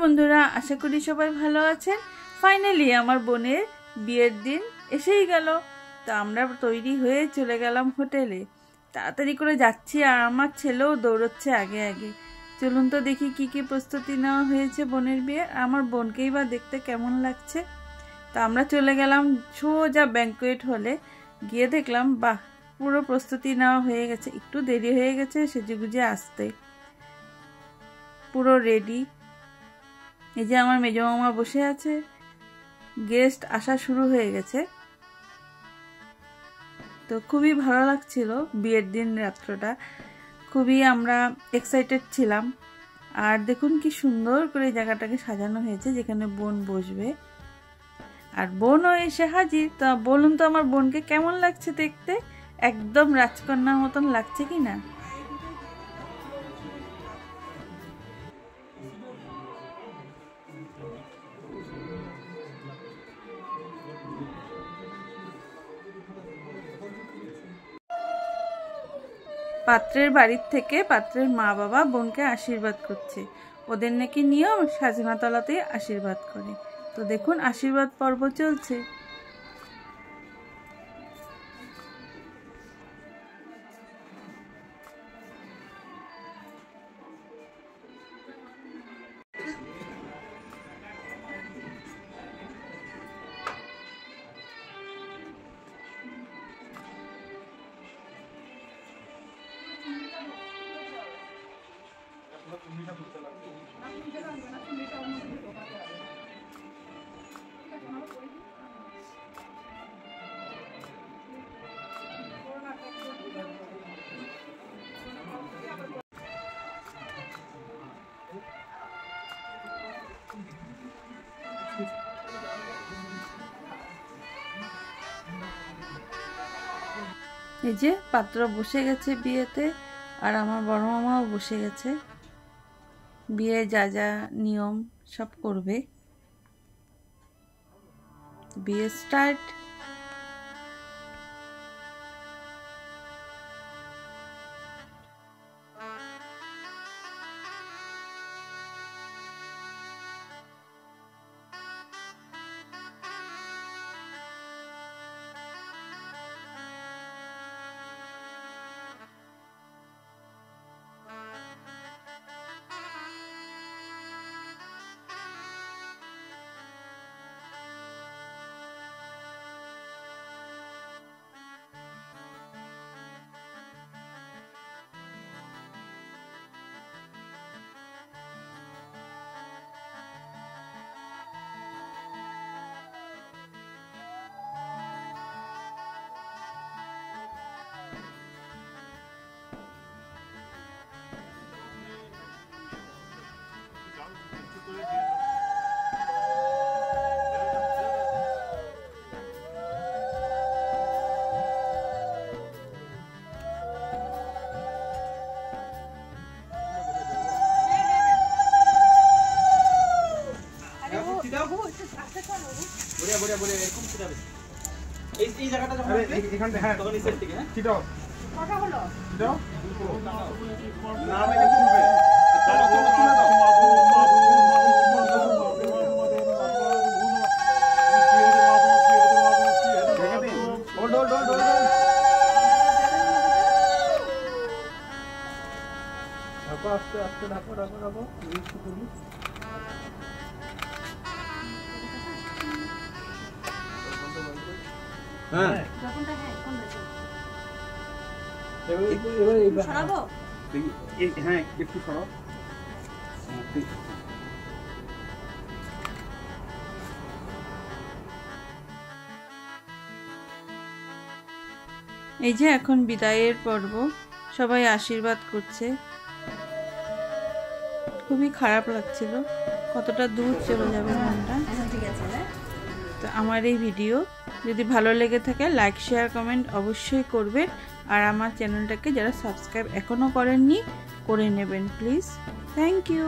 বন্ধুরা, আশা করি সবাই ভালো আছেন। ফাইনালি আমার বোনের বিয়ের দিন এসেই গেল। তো আমরা তৈরি হয়ে চলে গেলাম হোটেলে। তাড়াতাড়ি করে যাচ্ছি আর আমার ছেলেও দৌড়চ্ছে আগে আগে। চলুন তো দেখি কি কি প্রস্তুতি নেওয়া হয়েছে বোনের বিয়ে। আমার বোনকেই বা দেখতে কেমন লাগছে। তো আমরা চলে গেলাম সোজা ব্যাঙ্কোয়েট হলে। গিয়ে দেখলাম বাহ, পুরো প্রস্তুতি নেওয়া হয়ে গেছে। একটু দেরি হয়ে গেছে সেজেগুজে আসতে, পুরো রেডি। এই যে আমার মেজো মামা বসে আছে, গেস্ট আসা শুরু হয়ে গেছে। তো খুবই ভালো লাগছিল বিয়ের দিন রাত্রটা, খুবই আমরা এক্সাইটেড ছিলাম। আর দেখুন কি সুন্দর করে জায়গাটাকে সাজানো হয়েছে যেখানে বোন বসবে। আর বোনও এসে হাজির। তা বলুন তো আমার বোনকে কেমন লাগছে দেখতে? একদম রাজকন্যার মতন লাগছে কি না? পাত্রের বাড়ির থেকে পাত্রের মা বাবা বোনকে আশীর্বাদ করছে। ওদের নাকি নিয়ম সাজনাতলাতে আশীর্বাদ করে। তো দেখুন আশীর্বাদ পর্ব চলছে। এই যে পাত্র বসে গেছে বিয়েতে, আর আমার বড় মামাও বসে গেছে। বিয়ে যা যা নিয়ম সব করবে। বিয়ে স্টার্ট। এই জায়গাটা যখন এখান থেকে, হ্যাঁ তখন এই সাইড থেকে, হ্যাঁ চিটাও কটা হলো চিটাও নাম এটা খুলবে তার উপর খুলে দাও। হোল্ড হোল্ড হোল্ড হোল্ড ঢাকো, আস্তে আস্তে ঢাকো ঢাকো ঢাকো। হ্যাঁ হ্যাঁ একটু সরাও। এই যে এখন বিদায়ের পর্ব, সবাই আশীর্বাদ করছে। খুবই খারাপ লাগছিল, কতটা দূর চলে যাবে মনটা। তো আমার এই ভিডিও যদি ভালো লেগে থাকে লাইক শেয়ার কমেন্ট অবশ্যই করবেন। আর আমার চ্যানেলটাকে যারা সাবস্ক্রাইব এখনও করেননি করে নেবেন প্লিজ। Thank you.